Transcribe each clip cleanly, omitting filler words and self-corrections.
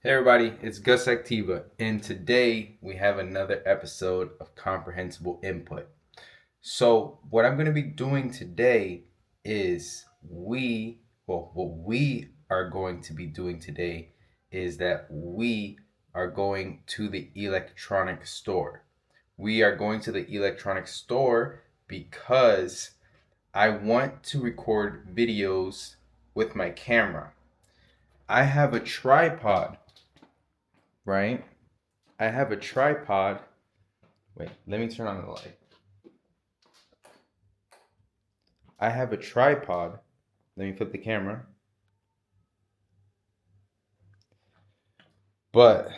Hey everybody, it's Gus Activa, and today we have another episode of Comprehensible Input. So, what I'm going to be doing today is what we are going to be doing today is that we are going to the electronic store. We are going to the electronic store because I want to record videos with my camera. I have a tripod, right? I have a tripod. Wait, let me turn on the light. I have a tripod. Let me flip the camera. But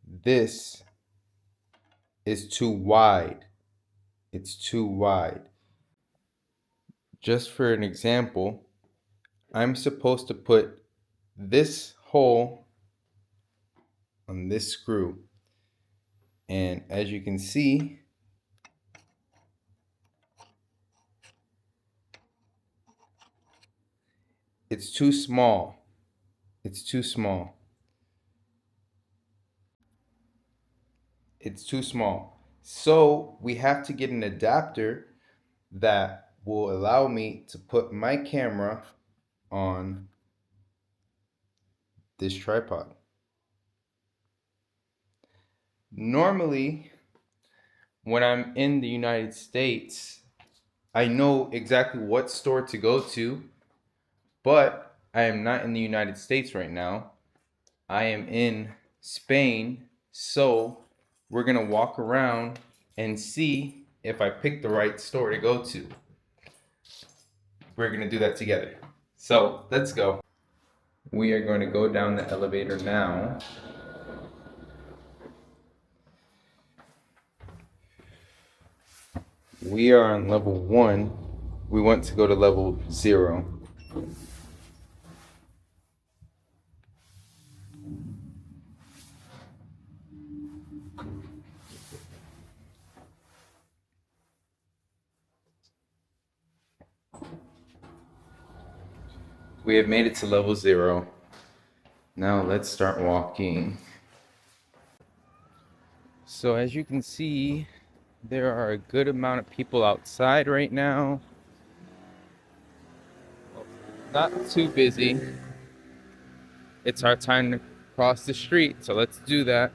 this is too wide. It's too wide. Just for an example, I'm supposed to put this hole on this screw. And as you can see, it's too small. It's too small. It's too small. So we have to get an adapter that will allow me to put my camera on this tripod. Normally, when I'm in the United States, I know exactly what store to go to, but I am not in the United States right now. I am in Spain, so we're gonna walk around and see if I pick the right store to go to. We're gonna do that together. So let's go. We are going to go down the elevator now. We are on level 1. We want to go to level 0. We have made it to level 0. Now let's start walking. So as you can see, there are a good amount of people outside right now. Not too busy. It's our time to cross the street, so let's do that.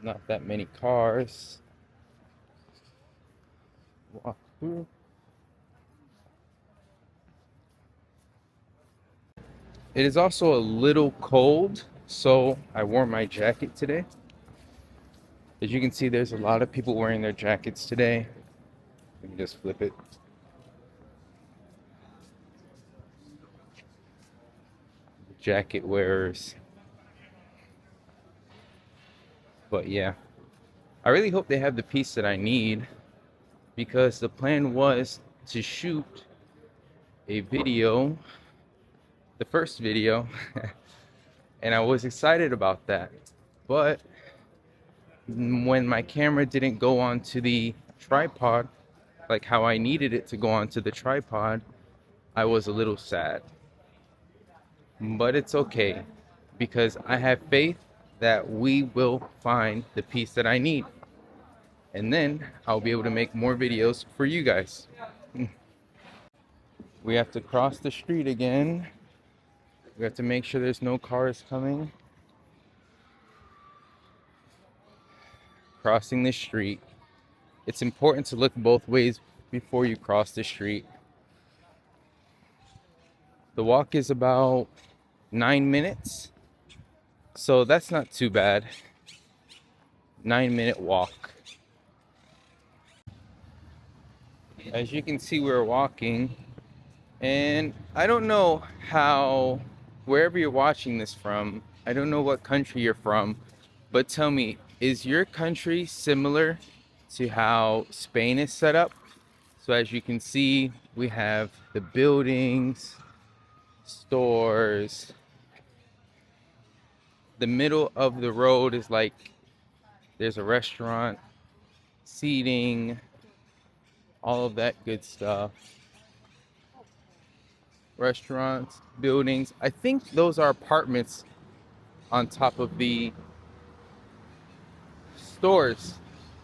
Not that many cars. Walk through. It is also a little cold, so I wore my jacket today. As you can see, there's a lot of people wearing their jackets today. Let me just flip it. Jacket wearers. But yeah, I really hope they have the piece that I need, because the plan was to shoot a video, the first video, and I was excited about that. But when my camera didn't go onto the tripod, like how I needed it to go onto the tripod, I was a little sad. But it's okay, because I have faith that we will find the piece that I need. And then I'll be able to make more videos for you guys. We have to cross the street again. We have to make sure there's no cars coming. Crossing the street. It's important to look both ways before you cross the street. The walk is about 9 minutes, so that's not too bad. 9-minute walk. As you can see, we're walking, and I don't know how, wherever you're watching this from, I don't know what country you're from, but tell me, is your country similar to how Spain is set up? So as you can see, we have the buildings, stores. The middle of the road is like, there's a restaurant, seating, all of that good stuff. restaurants, buildings. I think those are apartments on top of the stores.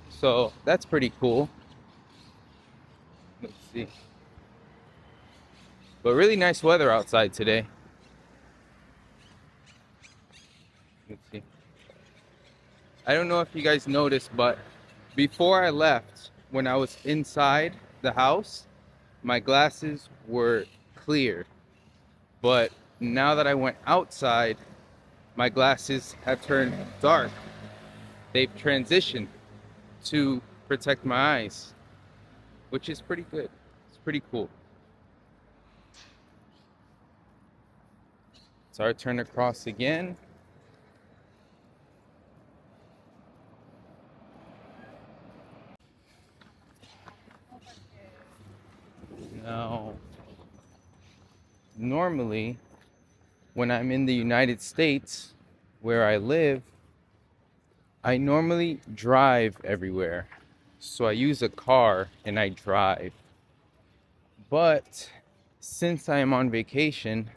So that's pretty cool. Let's see. But really nice weather outside today. Let's see. I don't know if you guys noticed, but before I left, when I was inside the house, my glasses were clear. But now that I went outside, my glasses have turned dark. They've transitioned to protect my eyes, which is pretty good. It's pretty cool. So I turn across again. Now, normally, when I'm in the United States, where I live, I normally drive everywhere. So I use a car and I drive. But since I am on vacation,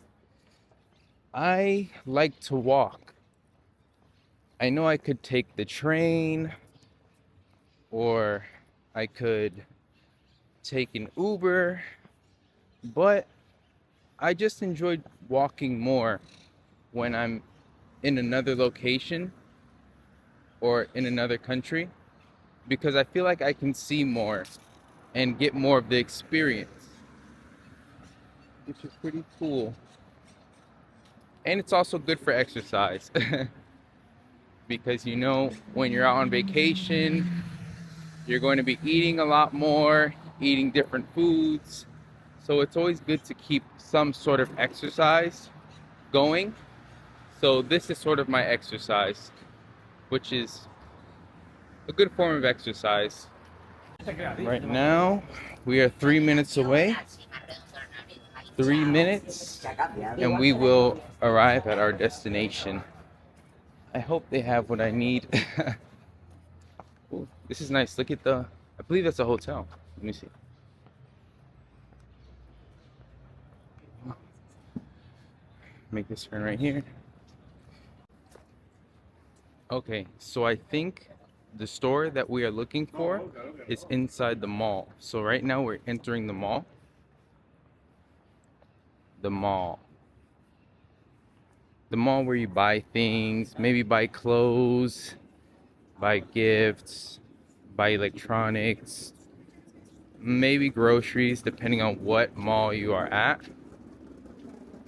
I like to walk. I know I could take the train or I could take an Uber, but I just enjoy walking more when I'm in another location or in another country because I feel like I can see more and get more of the experience, which is pretty cool. And it's also good for exercise because you know when you're out on vacation, you're going to be eating a lot more, eating different foods. So it's always good to keep some sort of exercise going. So this is sort of my exercise, which is a good form of exercise. Right now, we are 3 minutes away. 3 minutes, and we will arrive at our destination. I hope they have what I need. Ooh, this is nice. Look at the, I believe that's a hotel. Let me see. Make this turn right here. Okay, so I think the store that we are looking for is inside the mall. So right now we're entering the mall. The mall. The mall where you buy things, maybe buy clothes, buy gifts, buy electronics, maybe groceries, depending on what mall you are at.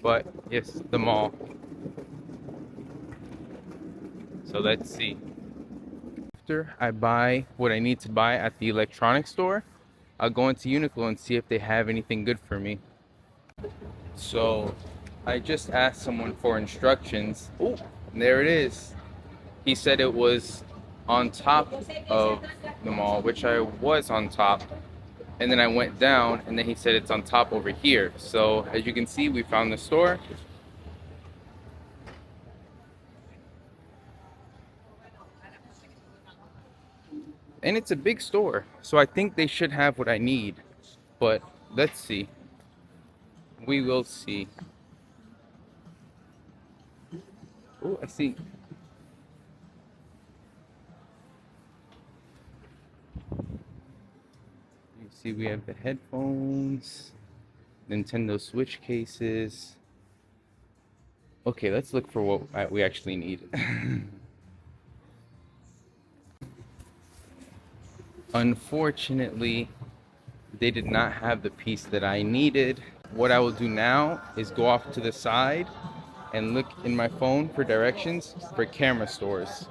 But yes, the mall. So let's see. After I buy what I need to buy at the electronics store, I'll go into Uniqlo and see if they have anything good for me. So I just asked someone for instructions. Oh, there it is. He said it was on top of the mall, which I was on top. And then I went down and then he said it's on top over here. So as you can see, we found the store. And it's a big store. So I think they should have what I need. But let's see. We will see. Oh, I see. You see we have the headphones, Nintendo Switch cases. Okay, let's look for what we actually need. Unfortunately, they did not have the piece that I needed. What I will do now is go off to the side and look in my phone for directions for camera stores.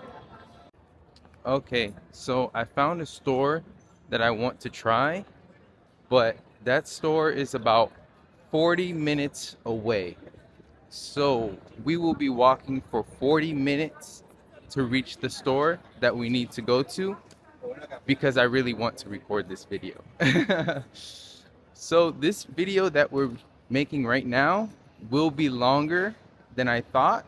Okay, so I found a store that I want to try, but that store is about 40 minutes away. So we will be walking for 40 minutes to reach the store that we need to go to because I really want to record this video. So this video that we're making right now will be longer than I thought,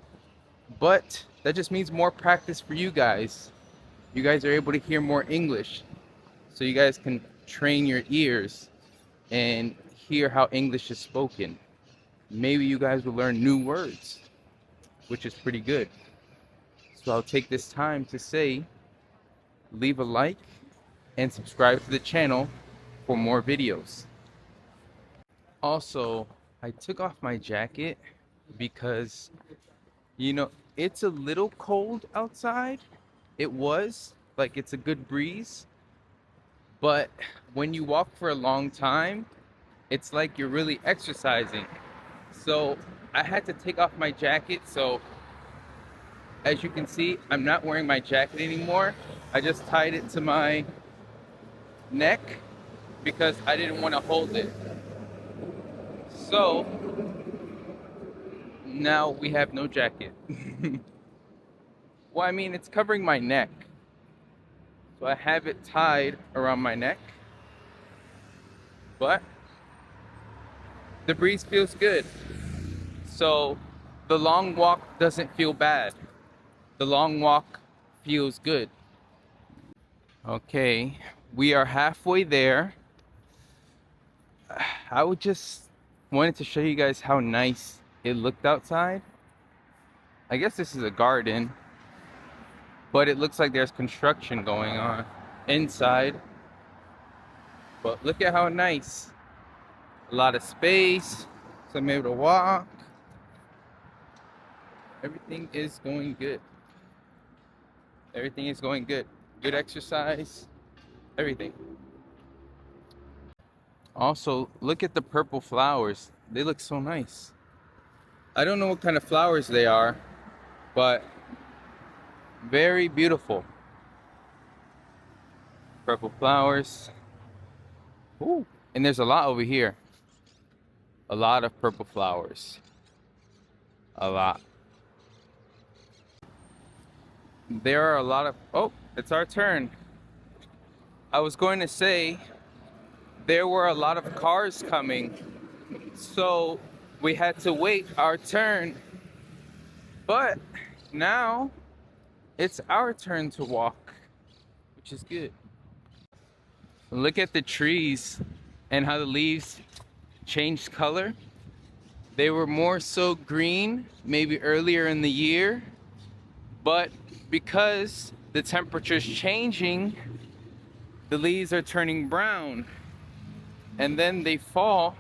but that just means more practice for you guys. You guys are able to hear more English, so you guys can train your ears and hear how English is spoken. maybe you guys will learn new words, which is pretty good. So I'll take this time to say, leave a like and subscribe to the channel for more videos. Also, I took off my jacket because, you know, it's a little cold outside. It was, like, it's a good breeze, but when you walk for a long time, it's like you're really exercising. So I had to take off my jacket. So as you can see, I'm not wearing my jacket anymore. I just tied it to my neck because I didn't want to hold it. So now we have no jacket. Well, I mean, it's covering my neck. So I have it tied around my neck. But the breeze feels good. So the long walk doesn't feel bad. The long walk feels good. Okay, we are halfway there. I would just wanted to show you guys how nice it looked outside. I guess this is a garden, but it looks like there's construction going on inside. But look at how nice. A lot of space, so I'm able to walk. Everything is going good. Everything is going good. Good exercise, everything. Also, look at the purple flowers. They look so nice. I don't know what kind of flowers they are, but very beautiful. Purple flowers. Ooh, and there's a lot over here. A lot of purple flowers. A lot. There are a lot of, oh, it's our turn. I was going to say there were a lot of cars coming, so we had to wait our turn. But now it's our turn to walk, which is good. Look at the trees and how the leaves changed color. They were more so green maybe earlier in the year, but because the temperature's changing, the leaves are turning brown, and then they fall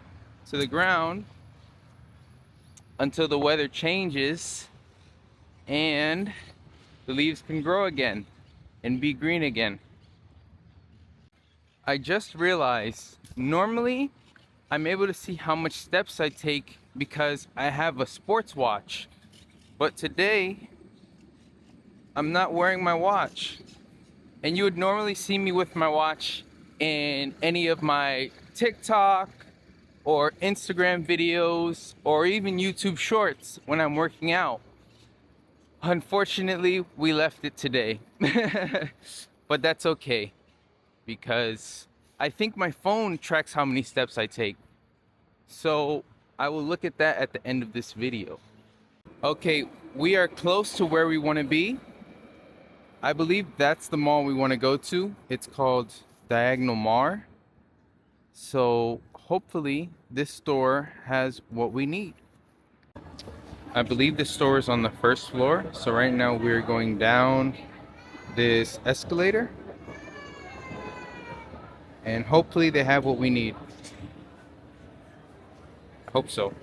to the ground until the weather changes and the leaves can grow again and be green again. I just realized normally I'm able to see how much steps I take because I have a sports watch, but today I'm not wearing my watch. And you would normally see me with my watch in any of my TikTok or Instagram videos or even YouTube shorts when I'm working out. Unfortunately, we left it today. But that's okay, because I think my phone tracks how many steps I take. So I will look at that at the end of this video. Okay, we are close to where we want to be. I believe that's the mall we want to go to. It's called Diagonal Mall. So hopefully this store has what we need. I believe the store is on the first floor. So right now we're going down this escalator. And hopefully they have what we need. I hope so.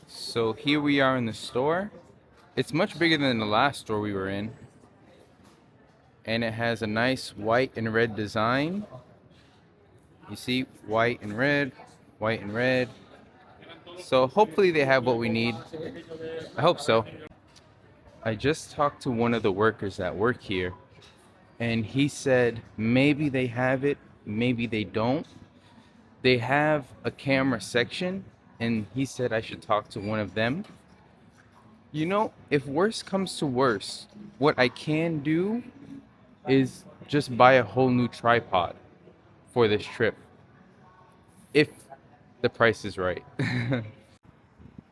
So here we are in the store. It's much bigger than the last store we were in. And it has a nice white and red design. You see, white and red, white and red. So hopefully they have what we need. I hope so. I just talked to one of the workers that work here, and he said maybe they have it, maybe they don't. They have a camera section, and he said I should talk to one of them. You know, if worse comes to worse, what I can do is just buy a whole new tripod for this trip, if the price is right.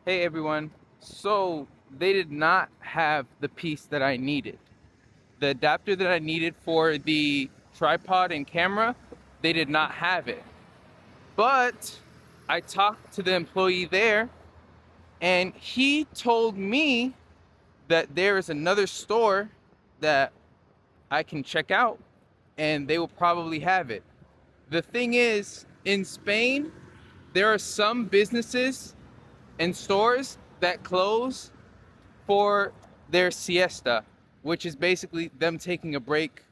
Hey everyone, so they did not have the piece that I needed. The adapter that I needed for the tripod and camera, they did not have it. But I talked to the employee there, and he told me that there is another store that I can check out and they will probably have it. The thing is, in Spain, there are some businesses and stores that close for their siesta, which is basically them taking a break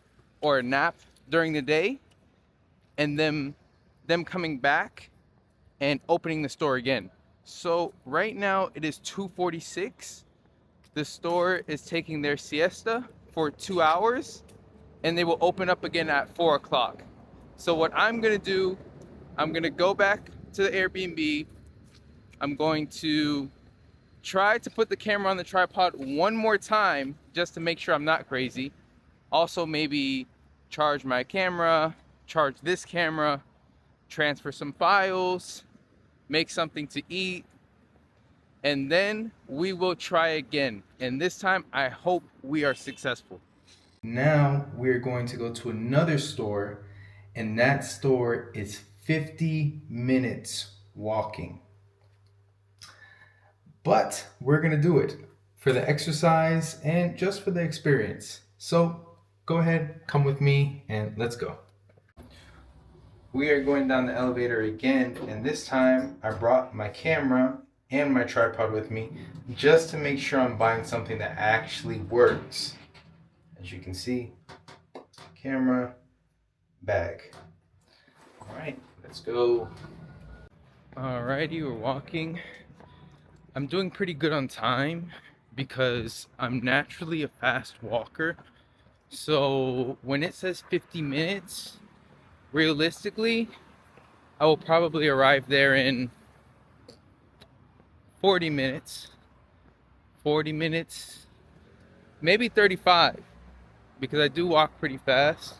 or a nap during the day and them coming back and opening the store again. So right now it is 2:46. The store is taking their siesta for 2 hours and they will open up again at 4 o'clock. So what I'm gonna do, I'm gonna go back to the Airbnb. I'm going to try to put the camera on the tripod one more time just to make sure I'm not crazy. Also maybe charge my camera, charge this camera, transfer some files, make something to eat, and then we will try again. And this time I hope we are successful. Now we're going to go to another store, and that store is 50 minutes walking. But we're going to do it for the exercise and just for the experience. So go ahead, come with me, and let's go. We are going down the elevator again, and this time I brought my camera and my tripod with me just to make sure I'm buying something that actually works. As you can see, camera, bag. All right, let's go. Alrighty, we're walking. I'm doing pretty good on time because I'm naturally a fast walker. So when it says 50 minutes, realistically, I will probably arrive there in 40 minutes. 40 minutes, maybe 35, because I do walk pretty fast.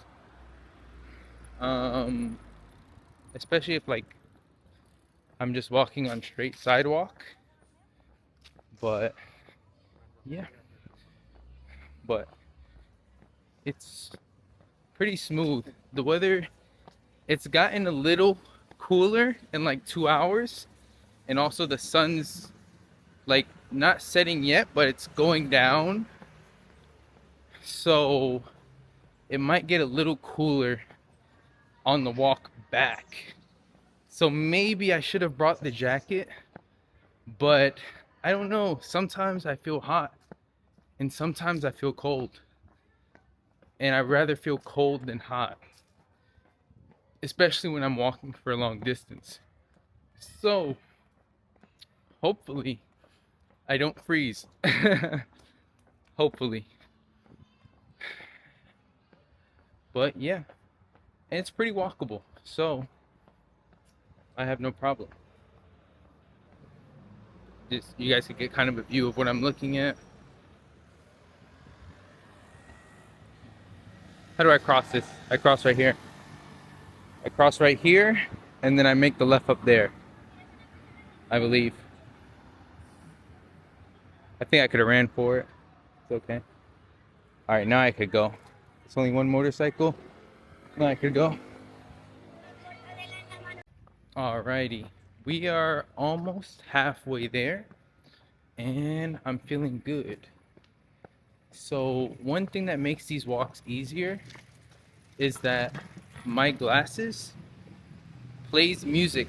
Especially if like I'm just walking on straight sidewalk. But yeah, but it's pretty smooth. The weather, it's gotten a little cooler in like 2 hours, and also the sun's like not setting yet, but it's going down, so it might get a little cooler on the walk back. So maybe I should have brought the jacket, but I don't know. Sometimes I feel hot and sometimes I feel cold, and I'd rather feel cold than hot, especially when I'm walking for a long distance. So hopefully I don't freeze. Hopefully. But yeah, and it's pretty walkable, so I have no problem. Just you guys can get kind of a view of what I'm looking at. How do I cross this? I cross right here. I cross right here, and then I make the left up there, I believe. I think I could have ran for it. It's okay. All right, now I could go. It's only one motorcycle. Now I could go. Alrighty, we are almost halfway there, and I'm feeling good. So one thing that makes these walks easier is that my glasses plays music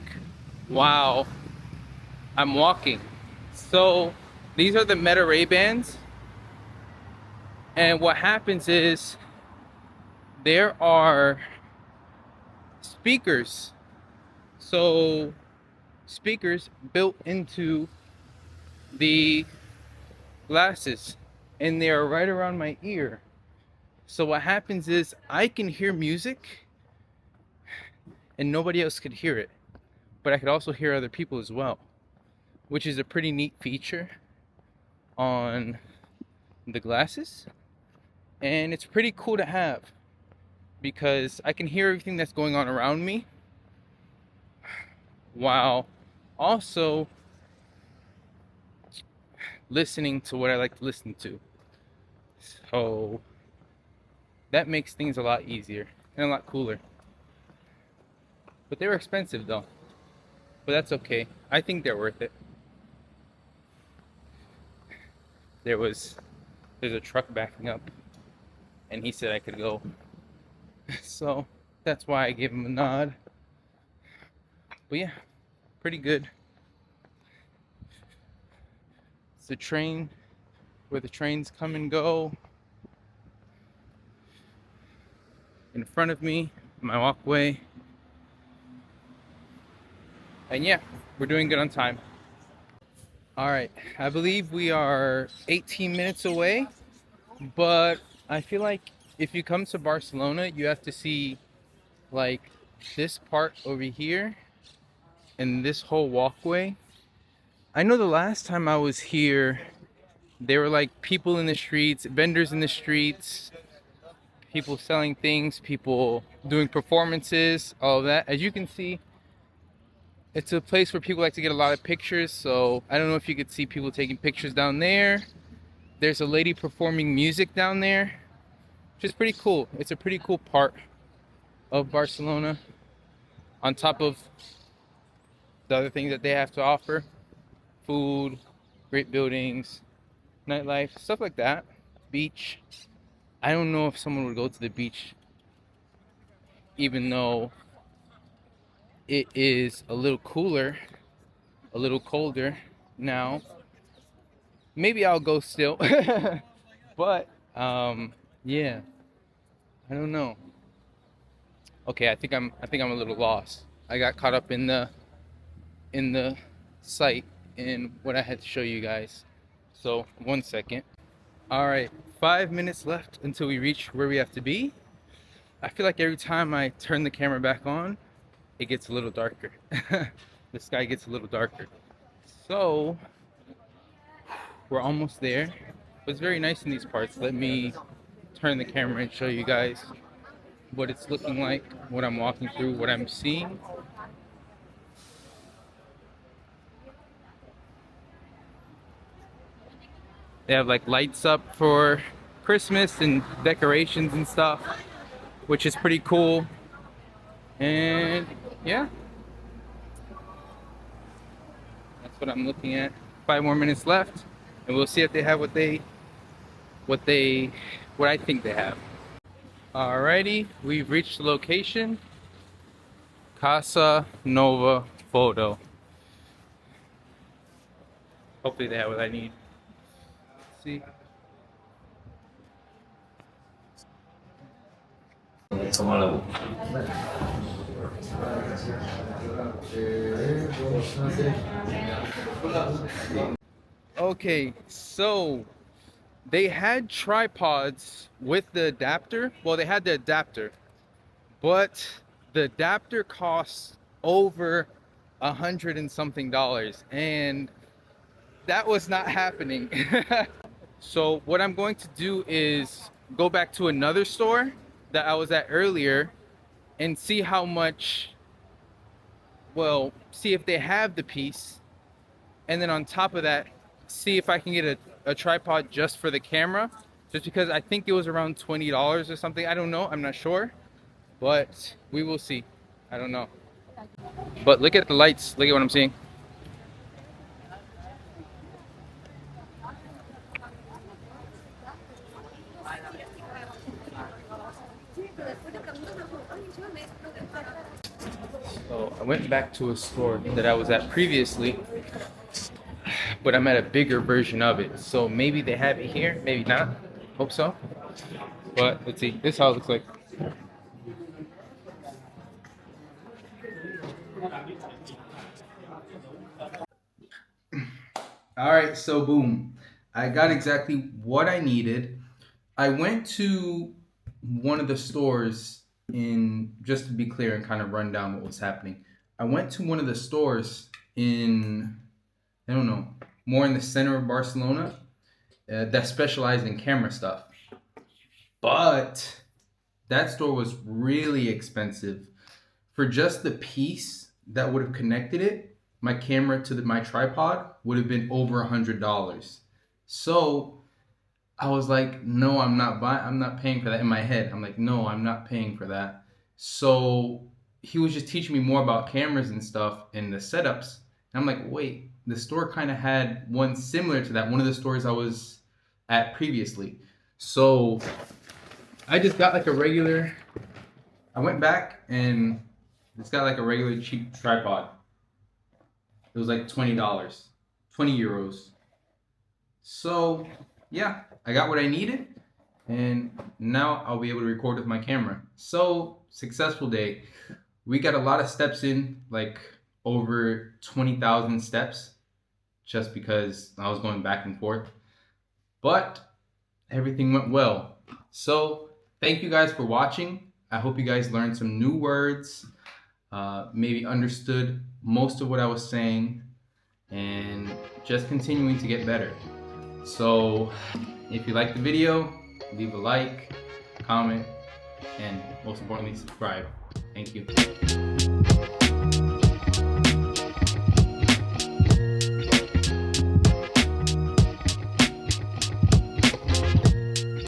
while I'm walking. So these are the Meta Ray-Bans, and what happens is there are speakers. So speakers built into the glasses, and they are right around my ear. So what happens is I can hear music and nobody else could hear it, but I could also hear other people as well, which is a pretty neat feature on the glasses. And it's pretty cool to have because I can hear everything that's going on around me while also listening to what I like to listen to. So that makes things a lot easier and a lot cooler. But they were expensive though. but that's okay. I think they're worth it. There was there's a truck backing up, and he said I could go, so that's why I gave him a nod. But yeah, pretty good. It's a train where the trains come and go. In front of me, my walkway. And yeah, we're doing good on time. All right, I believe we are 18 minutes away, but I feel like if you come to Barcelona, you have to see like this part over here and this whole walkway. I know the last time I was here, there were like people in the streets, vendors in the streets, people selling things, people doing performances, all of that. As you can see, it's a place where people like to get a lot of pictures, so I don't know if you could see people taking pictures down there. There's a lady performing music down there, which is pretty cool. It's a pretty cool part of Barcelona, on top of the other things that they have to offer. Food, great buildings, nightlife, stuff like that. Beach. I don't know if someone would go to the beach even though it is a little cooler, a little colder now. Maybe I'll go still. But yeah, I don't know. Okay, I think I'm a little lost. I got caught up in the site and what I had to show you guys. So 1 second. All right, 5 minutes left until we reach where we have to be. I feel like every time I turn the camera back on, it gets a little darker. The sky gets a little darker. So we're almost there. But it's very nice in these parts. Let me turn the camera and show you guys what it's looking like, what I'm walking through, what I'm seeing. They have like lights up for Christmas and decorations and stuff, which is pretty cool. And yeah, that's what I'm looking at. 5 more minutes left, and we'll see if they have what they what I think they have. Alrighty, we've reached the location. Casa Nova Photo. Hopefully they have what I need. Let's see. Okay, so they had tripods with the adapter. Well, they had the adapter, but the adapter costs over $100 and something, and that was not happening. So what I'm going to do is go back to another store that I was at earlier and see how much, well, see if they have the piece, and then on top of that, see if I can get a tripod just for the camera, just because I think it was around $20 or something. I don't know, I'm not sure, but we will see. I don't know. But look at the lights, look at what I'm seeing. So I went back to a store that I was at previously, but I'm at a bigger version of it. So maybe they have it here, maybe not. Hope so. But let's see. This is how it looks like. All right, so boom. I got exactly what I needed. I went to one of the stores in, just to be clear and kind of run down what was happening. I went to one of the stores in, I don't know, more in the center of Barcelona that specialized in camera stuff. But that store was really expensive. For just the piece that would have connected it, my camera to my tripod would have been over $100. So I was like, no, I'm not paying for that. In my head, I'm like, no, I'm not paying for that. So he was just teaching me more about cameras and stuff and the setups. And I'm like, wait, the store kind of had one similar to that, one of the stores I was at previously. So I just got like a regular, I went back and it's got like a regular cheap tripod. It was like $20, 20 euros. So yeah, I got what I needed, and now I'll be able to record with my camera. So successful day. We got a lot of steps in, like over 20,000 steps, just because I was going back and forth. But everything went well. So thank you guys for watching. I hope you guys learned some new words, maybe understood most of what I was saying, and just continuing to get better. So if you like the video, leave a like, comment, and most importantly, subscribe. Thank you.